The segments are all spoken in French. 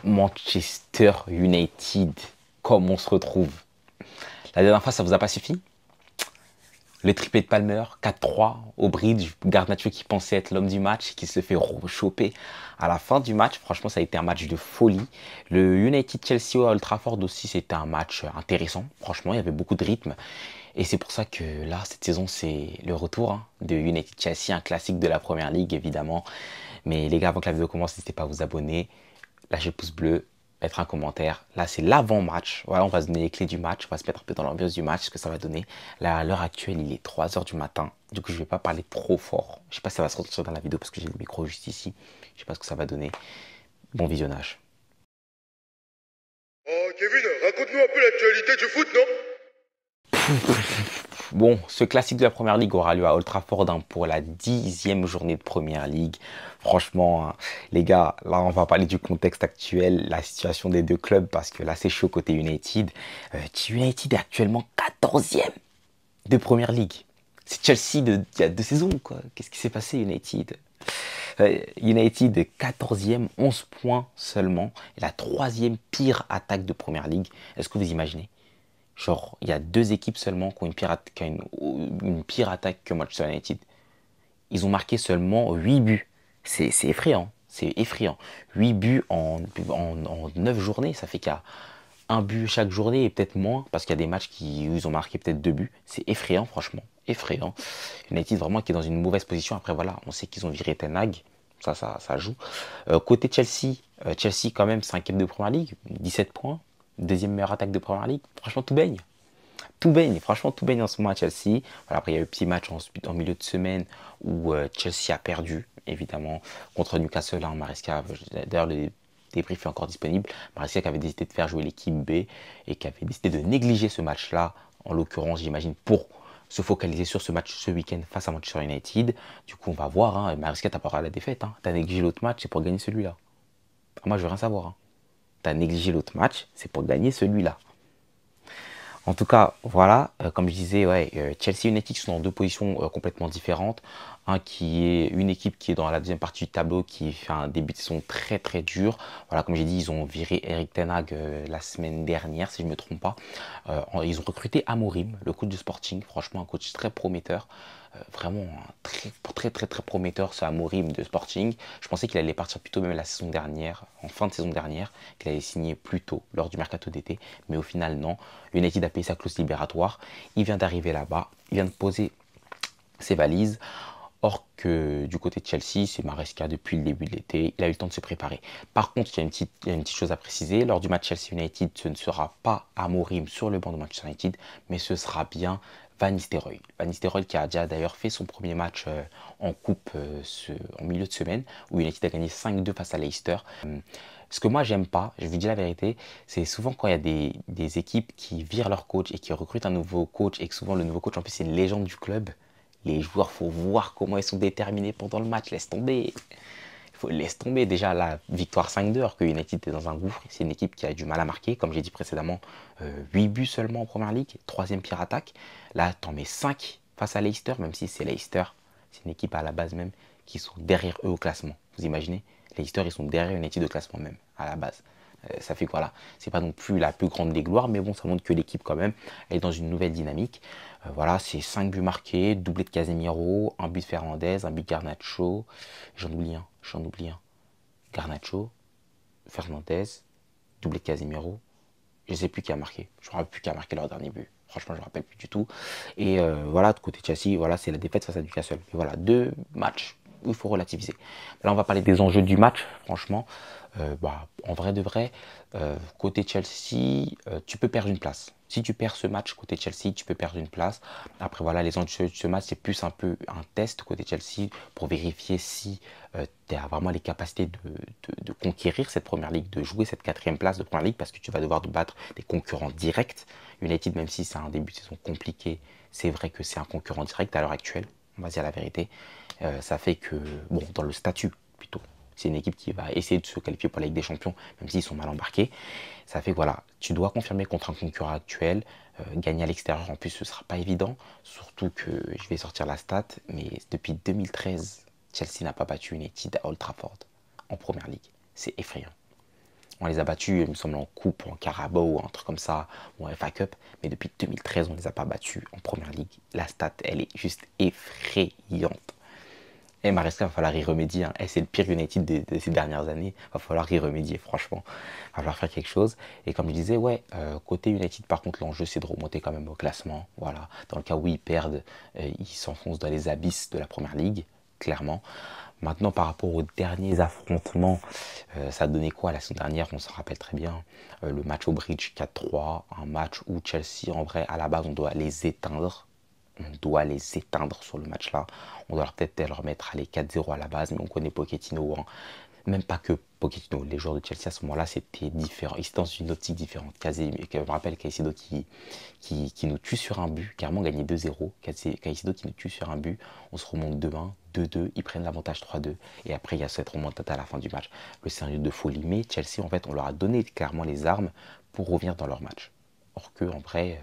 Manchester United, comme on se retrouve. La dernière fois, ça vous a pas suffi? Le triplé de Palmer, 4-3 au bridge, Garnacho qui pensait être l'homme du match, qui se fait choper à la fin du match. Franchement, ça a été un match de folie. Le United-Chelsea à Old Trafford aussi, c'était un match intéressant. Franchement, il y avait beaucoup de rythme. Et c'est pour ça que là, cette saison, c'est le retour de United-Chelsea, un classique de la Première Ligue, évidemment. Mais les gars, avant que la vidéo commence, n'hésitez pas à vous abonner, lâcher le pouce bleu, mettre un commentaire. Là, c'est l'avant-match. Voilà, on va se donner les clés du match. On va se mettre un peu dans l'ambiance du match, ce que ça va donner. Là, à l'heure actuelle, il est 3 h du matin. Du coup, je ne vais pas parler trop fort. Je ne sais pas si ça va se ressentir dans la vidéo parce que j'ai le micro juste ici. Je ne sais pas ce que ça va donner. Bon visionnage. Oh Kevin, raconte-nous un peu l'actualité du foot, non? Bon, ce classique de la Première Ligue aura lieu à Old Trafford pour la 10e journée de Première Ligue. Franchement, les gars, là, on va parler du contexte actuel, la situation des deux clubs, parce que là, c'est chaud côté United. United est actuellement 14e de Première Ligue. C'est Chelsea il y a 2 saisons, quoi. Qu'est-ce qui s'est passé, United? United est 14e, 11 points seulement, et la 3e pire attaque de Première Ligue. Est-ce que vous imaginez? Genre, il y a 2 équipes seulement qui ont une pire attaque que Manchester United. Ils ont marqué seulement 8 buts. C'est effrayant. C'est effrayant. 8 buts en 9 journées. Ça fait qu'il y a un but chaque journée et peut-être moins. Parce qu'il y a des matchs où ils ont marqué peut-être 2 buts. C'est effrayant, franchement. Effrayant. United vraiment qui est dans une mauvaise position. Après, voilà, on sait qu'ils ont viré Ten Hag. Ça joue. Côté Chelsea, Chelsea quand même 5e de Première Ligue. 17 points. Deuxième meilleure attaque de Première Ligue. Franchement, tout baigne. Tout baigne, franchement, tout baigne en ce moment à Chelsea. Voilà, après, il y a eu un petit match en milieu de semaine où Chelsea a perdu, évidemment, contre Newcastle en Maresca. D'ailleurs, le débrief est encore disponible. Maresca qui avait décidé de faire jouer l'équipe B et qui avait décidé de négliger ce match-là, en l'occurrence, j'imagine, pour se focaliser sur ce match ce week-end face à Manchester United. Du coup, on va voir. Hein, Maresca, t'as pas la défaite. Hein. T'as négligé l'autre match, c'est pour gagner celui-là. Moi, je veux rien savoir. Hein. T'as négligé l'autre match, c'est pour gagner celui-là. En tout cas, voilà, comme je disais, ouais, Chelsea et United sont dans 2 positions complètement différentes. Un qui est une équipe qui est dans la deuxième partie du tableau, qui fait un début de saison très très dur. Voilà, comme j'ai dit, ils ont viré Erik Ten Hag la semaine dernière, si je ne me trompe pas. Ils ont recruté Amorim, le coach du Sporting, franchement un coach très prometteur. Vraiment très prometteur, ce Amorim de Sporting. Je pensais qu'il allait partir plus tôt, même la saison dernière, en fin de saison dernière, qu'il allait signer plus tôt lors du mercato d'été, mais au final non. United a payé sa clause libératoire, il vient d'arriver là-bas, il vient de poser ses valises. Or que du côté de Chelsea, c'est Maresca depuis le début de l'été, il a eu le temps de se préparer. Par contre, il y a une petite chose à préciser, lors du match Chelsea United, ce ne sera pas Amorim sur le banc de Manchester United, mais ce sera bien Van Nistelrooy. Van Nistelrooy qui a déjà d'ailleurs fait son premier match en coupe en milieu de semaine, où United a gagné 5-2 face à Leicester. Ce que moi j'aime pas, je vous dis la vérité, c'est souvent quand il y a des équipes qui virent leur coach et qui recrutent un nouveau coach, et que souvent le nouveau coach en plus c'est une légende du club. Les joueurs, faut voir comment ils sont déterminés pendant le match. Laisse tomber. Laisse tomber. Déjà, la victoire 5-2, alors que United est dans un gouffre. C'est une équipe qui a du mal à marquer. Comme j'ai dit précédemment, 8 buts seulement en première ligue. 3e pire attaque. Là, t'en mets 5 face à Leicester, même si c'est Leicester. C'est une équipe à la base même qui sont derrière eux au classement. Vous imaginez? Leicester, ils sont derrière United au classement même, à la base. Ça fait que voilà, c'est pas non plus la plus grande des gloires, mais bon, ça montre que l'équipe quand même est dans une nouvelle dynamique. Voilà, c'est 5 buts marqués, doublé de Casemiro, un but de Fernandez, un but de Garnacho, j'en oublie un. Garnacho, Fernandez, doublé de Casemiro, je sais plus qui a marqué, je ne me rappelle plus qui a marqué leur dernier but. Franchement, je ne me rappelle plus du tout. Et voilà, de côté de Chelsea, voilà, c'est la défaite face à Newcastle. Et voilà, 2 matchs où il faut relativiser. Là, on va parler des enjeux du match, franchement. En vrai de vrai, côté Chelsea, tu peux perdre une place. Si tu perds ce match côté Chelsea, tu peux perdre une place. Après, voilà, les enjeux de ce match, c'est plus un peu un test côté Chelsea pour vérifier si tu as vraiment les capacités de conquérir cette première ligue, de jouer cette 4e place de première ligue, parce que tu vas devoir te battre des concurrents directs. United, même si c'est un début de saison compliqué, c'est vrai que c'est un concurrent direct à l'heure actuelle, on va dire la vérité. Ça fait que, bon, dans le statut plutôt, c'est une équipe qui va essayer de se qualifier pour la Ligue des Champions, même s'ils sont mal embarqués. Ça fait que voilà, tu dois confirmer contre un concurrent actuel. Gagner à l'extérieur, en plus, ce ne sera pas évident. Surtout que, je vais sortir la stat, mais depuis 2013, Chelsea n'a pas battu United à Old Trafford en première ligue. C'est effrayant. On les a battus, il me semble, en coupe, en Carabao ou un truc comme ça, ou en FA Cup. Mais depuis 2013, on ne les a pas battus en première ligue. La stat, elle est juste effrayante. Et Maresca, il va falloir y remédier. Hein. Et c'est le pire United de ces dernières années. Il va falloir y remédier, franchement. Il va falloir faire quelque chose. Et comme je disais, ouais, côté United, par contre, l'enjeu, c'est de remonter quand même au classement. Voilà. Dans le cas où ils perdent, ils s'enfoncent dans les abysses de la première ligue, clairement. Maintenant, par rapport aux derniers affrontements, ça a donné quoi la semaine dernière? On s'en rappelle très bien. Le match au Bridge 4-3, un match où Chelsea, en vrai, à la base, on doit les éteindre. On doit les éteindre sur le match-là. On doit peut-être leur mettre les 4-0 à la base, mais on connaît Pochettino. Hein. Même pas que Pochettino. Les joueurs de Chelsea à ce moment-là, c'était différent. Ils étaient dans une optique différente. Je me rappelle Caicedo qui nous tue sur un but, carrément gagné 2-0. Caicedo qui nous tue sur un but. On se remonte 2-1, 2-2. Ils prennent l'avantage 3-2. Et après, il y a cette remontada à la fin du match. Le scénario de folie. Mais Chelsea, en fait, on leur a donné clairement les armes pour revenir dans leur match. Or que, en vrai,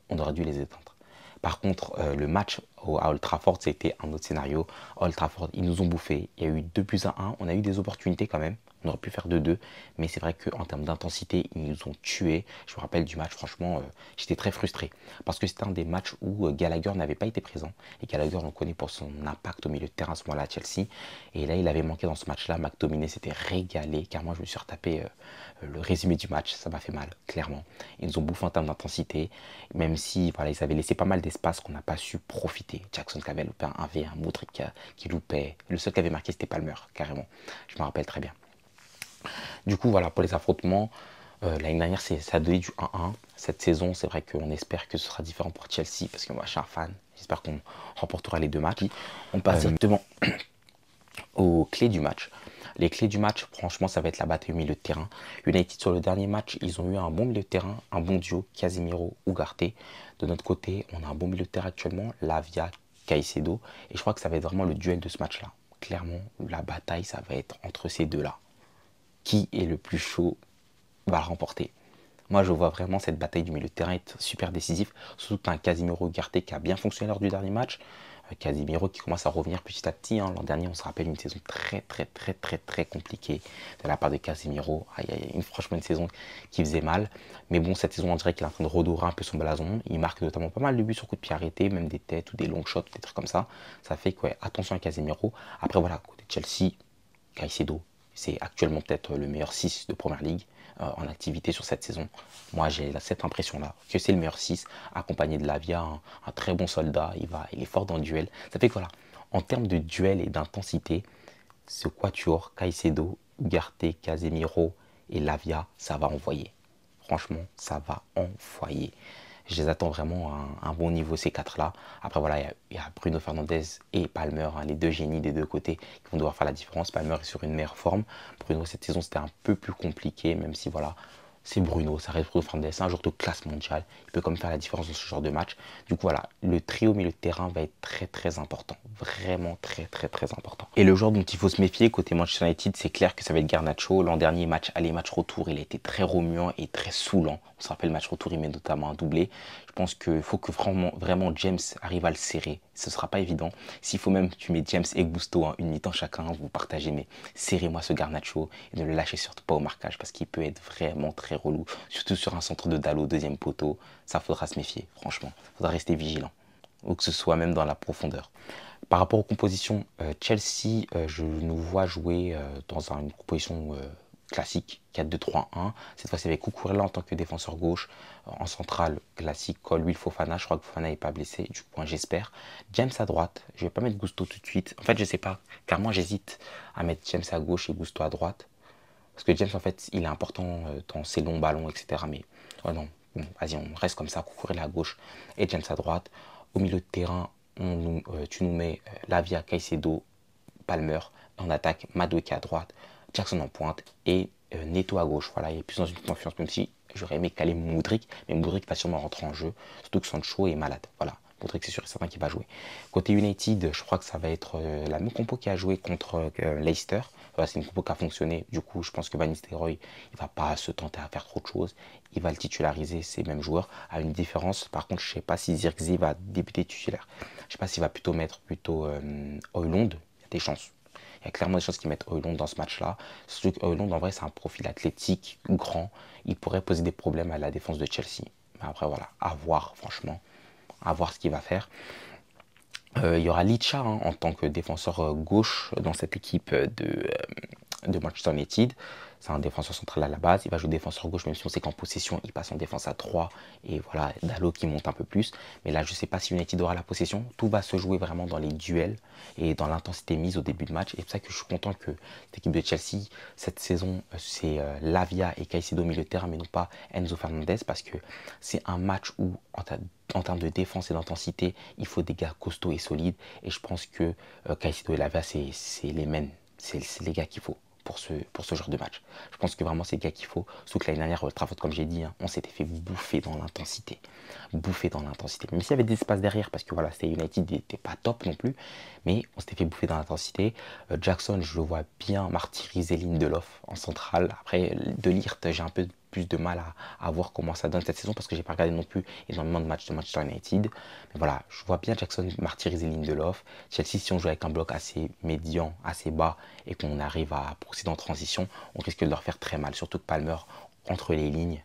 on aurait dû les éteindre. Par contre, le match à Old Trafford, c'était un autre scénario. À Old Trafford, ils nous ont bouffé. Il y a eu 2-1. On a eu des opportunités quand même. On aurait pu faire 2-2. Mais c'est vrai qu'en termes d'intensité, ils nous ont tués. Je me rappelle du match, franchement, j'étais très frustré. Parce que c'était un des matchs où Gallagher n'avait pas été présent. Et Gallagher, on le connaît pour son impact au milieu de terrain à ce moment-là à Chelsea. Et là, il avait manqué dans ce match-là. McTominay s'était régalé. Car moi, je me suis retapé le résumé du match. Ça m'a fait mal, clairement. Ils nous ont bouffé en termes d'intensité. Même si voilà, ils avaient laissé pas mal d'espace qu'on n'a pas su profiter. Jackson qui avait loupé un 1v1, Modric qui loupait. Le seul qui avait marqué, c'était Palmer, carrément. Je me rappelle très bien. Du coup, voilà, pour les affrontements, l'année dernière, ça a donné du 1-1. Cette saison, c'est vrai qu'on espère que ce sera différent pour Chelsea, parce que moi, je suis un fan. J'espère qu'on remportera les deux matchs. On passe directement aux clés du match. Les clés du match, franchement, ça va être la bataille au milieu de terrain. United, sur le dernier match, ils ont eu un bon milieu de terrain, un bon duo, Casemiro, Ugarte. De notre côté, on a un bon milieu de terrain actuellement, Lavia, Caicedo. Et je crois que ça va être vraiment le duel de ce match-là. Clairement, la bataille, ça va être entre ces deux-là. Qui est le plus chaud va le remporter. Moi, je vois vraiment cette bataille du milieu de terrain être super décisif. Surtout que tu as un Casemiro Ugarte qui a bien fonctionné lors du dernier match. Casemiro qui commence à revenir petit à petit. Hein. L'an dernier, on se rappelle une saison très compliquée de la part de Casemiro. Franchement, une saison qui faisait mal. Mais bon, cette saison, on dirait qu'il est en train de redorer un peu son blason. Il marque notamment pas mal de buts sur coup de pied arrêté, même des têtes ou des long shots, des trucs comme ça. Ça fait que, ouais, attention à Casemiro. Après, voilà, côté Chelsea, Caicedo, c'est actuellement peut-être le meilleur 6 de Première Ligue en activité sur cette saison. Moi, j'ai cette impression-là, que c'est le meilleur 6, accompagné de Lavia, un très bon soldat, il est fort dans le duel. Ça fait que voilà, en termes de duel et d'intensité, ce quatuor, Caicedo, Ugarte, Casemiro et Lavia, ça va envoyer. Franchement, ça va envoyer. Je les attends vraiment à un bon niveau, ces quatre-là. Après, voilà, il y a Bruno Fernandes et Palmer, hein, les deux génies des deux côtés, qui vont devoir faire la différence. Palmer est sur une meilleure forme. Bruno, cette saison, c'était un peu plus compliqué, même si, voilà, c'est Bruno, ça reste Bruno Fernandes, c'est un joueur de classe mondiale. Il peut quand même faire la différence dans ce genre de match. Du coup, voilà, le trio au milieu de terrain va être très important. Vraiment très important. Et le joueur dont il faut se méfier côté Manchester United, c'est clair que ça va être Garnacho. L'an dernier, match aller, match retour, il a été très remuant et très saoulant. On se rappelle, match retour, il met notamment un doublé. Je pense qu'il faut que vraiment James arrive à le serrer. Ce ne sera pas évident. S'il faut même que tu mets James et Gusto, hein, une mi-temps chacun, vous partagez, mais serrez-moi ce Garnacho et ne le lâchez surtout pas au marquage parce qu'il peut être vraiment très relou. Surtout sur un centre de Dalot, deuxième poteau. Ça, faudra se méfier, franchement. Faudra rester vigilant. Ou que ce soit même dans la profondeur. Par rapport aux compositions, Chelsea, je nous vois jouer dans une composition classique 4-2-3-1. Cette fois-ci avec Cucurella en tant que défenseur gauche. En centrale, classique, Colwill, Fofana. Je crois que Fofana n'est pas blessé, du coup, j'espère. James à droite. Je ne vais pas mettre Gusto tout de suite. En fait, je ne sais pas, car moi, j'hésite à mettre James à gauche et Gusto à droite. Parce que James, en fait, il est important dans ses longs ballons, etc. Mais, oh non, bon, vas-y, on reste comme ça. Cucurella à gauche et James à droite. Au milieu de terrain, tu nous mets Lavia, Caicedo, Palmer. En attaque, Madueke à droite, Jackson en pointe et Neto à gauche. Voilà, il est plus dans une confiance, même si j'aurais aimé caler Modric, mais Modric va sûrement rentrer en jeu, surtout que Sancho est malade. Voilà, Modric c'est sûr et certain qu'il va jouer. Côté United, je crois que ça va être la même compo qui a joué contre Leicester. Voilà, c'est une compo qui a fonctionné. Du coup, je pense que Van Nistelrooy, il va pas se tenter à faire trop de choses. Il va le titulariser, ces mêmes joueurs, à une différence. Par contre, je ne sais pas si Zirkzee va débuter titulaire. Je ne sais pas s'il va plutôt mettre Højlund. Il y a des chances. Il y a clairement des choses qui mettent Højlund dans ce match-là. Surtout que Højlund, en vrai, c'est un profil athlétique, grand. Il pourrait poser des problèmes à la défense de Chelsea. Mais après, voilà, à voir, franchement. À voir ce qu'il va faire. Il y aura Licha en tant que défenseur gauche dans cette équipe de Manchester United. C'est un défenseur central à la base. Il va jouer défenseur gauche, même si on sait qu'en possession, il passe en défense à 3. Et voilà, Dalot qui monte un peu plus. Mais là, je ne sais pas si United aura la possession. Tout va se jouer vraiment dans les duels et dans l'intensité mise au début de match. Et c'est pour ça que je suis content que cette équipe de Chelsea, cette saison, c'est Lavia et Caicedo au milieu de terrain, mais non pas Enzo Fernandez. Parce que c'est un match où, en termes de défense et d'intensité, il faut des gars costauds et solides. Et je pense que Caicedo et Lavia, c'est les men. C'est les gars qu'il faut pour ce genre de match. Je pense que vraiment c'est le gars qu'il faut. Sauf que l'année dernière, Old Trafford, comme j'ai dit, on s'était fait bouffer dans l'intensité. Bouffer dans l'intensité. Même s'il y avait des espaces derrière, parce que voilà, c'était United, il n'était pas top non plus. Mais on s'était fait bouffer dans l'intensité. Jackson, je le vois bien martyriser Lindelof en centrale. Après, De Ligt, j'ai un peu plus de mal à voir comment ça donne cette saison parce que j'ai pas regardé non plus énormément de matchs de Manchester United. Mais voilà, je vois bien Jackson martyriser Lindelof. Chelsea, si on joue avec un bloc assez médian, assez bas et qu'on arrive à procéder en transition, on risque de leur faire très mal. Surtout que Palmer, entre les lignes,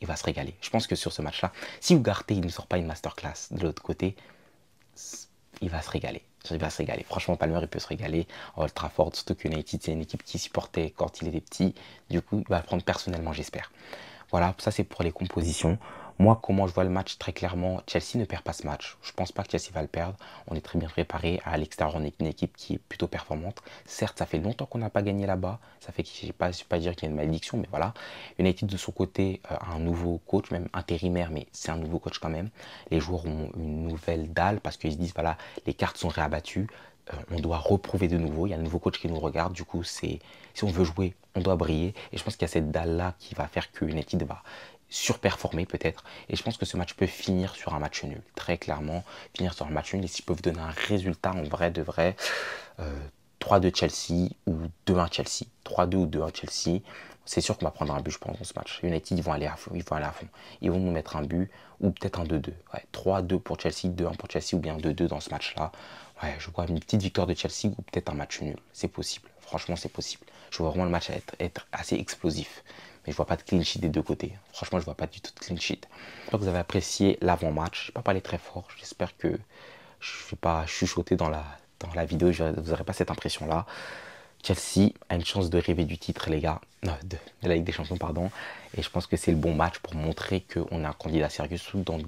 il va se régaler. Je pense que sur ce match-là, si Ugarte il ne sort pas une masterclass de l'autre côté, il va se régaler. Il va se régaler. Franchement, Palmer, il peut se régaler. Old Trafford, surtout que United, c'est une équipe qui supportait quand il était petit. Du coup, il va le prendre personnellement, j'espère. Voilà, ça c'est pour les compositions. Moi, comment je vois le match, très clairement, Chelsea ne perd pas ce match. Je ne pense pas que Chelsea va le perdre. On est très bien préparé. À l'extérieur, on est une équipe qui est plutôt performante. Certes, ça fait longtemps qu'on n'a pas gagné là-bas. Ça fait que je ne vais pas dire qu'il y a une malédiction, mais voilà. United, de son côté, a un nouveau coach, même intérimaire, mais c'est un nouveau coach quand même. Les joueurs ont une nouvelle dalle parce qu'ils se disent, voilà, les cartes sont réabattues. On doit reprouver de nouveau. Il y a un nouveau coach qui nous regarde. Du coup, si on veut jouer, on doit briller. Et je pense qu'il y a cette dalle-là qui va faire que United va surperformer peut-être. Et je pense que ce match peut finir sur un match nul. Très clairement, finir sur un match nul. Et s'ils peuvent donner un résultat en vrai de vrai, 3-2 Chelsea ou 2-1 Chelsea. 3-2 ou 2-1 Chelsea. C'est sûr qu'on va prendre un but, je pense, dans ce match. United, ils vont aller à fond. Ils vont nous mettre un but ou peut-être un 2-2. Ouais, 3-2 pour Chelsea, 2-1 pour Chelsea ou bien 2-2 dans ce match-là. Ouais, je vois une petite victoire de Chelsea ou peut-être un match nul. C'est possible. Franchement, c'est possible. Je vois vraiment le match être assez explosif. Mais je vois pas de clean sheet des deux côtés. Franchement, je vois pas du tout de clean sheet. J'espère que vous avez apprécié l'avant-match. Je n'ai pas parlé très fort. J'espère que je ne vais pas chuchoter dans la vidéo. Vous n'aurez pas cette impression-là. Chelsea a une chance de rêver du titre, les gars. De la Ligue des Champions, pardon. Et je pense que c'est le bon match pour montrer qu'on a un candidat sérieux. Dans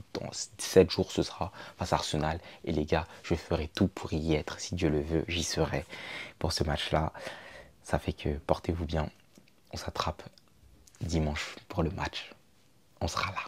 7 jours, ce sera face à Arsenal. Et les gars, je ferai tout pour y être. Si Dieu le veut, j'y serai pour ce match-là. Ça fait que portez-vous bien. On s'attrape dimanche pour le match. On sera là.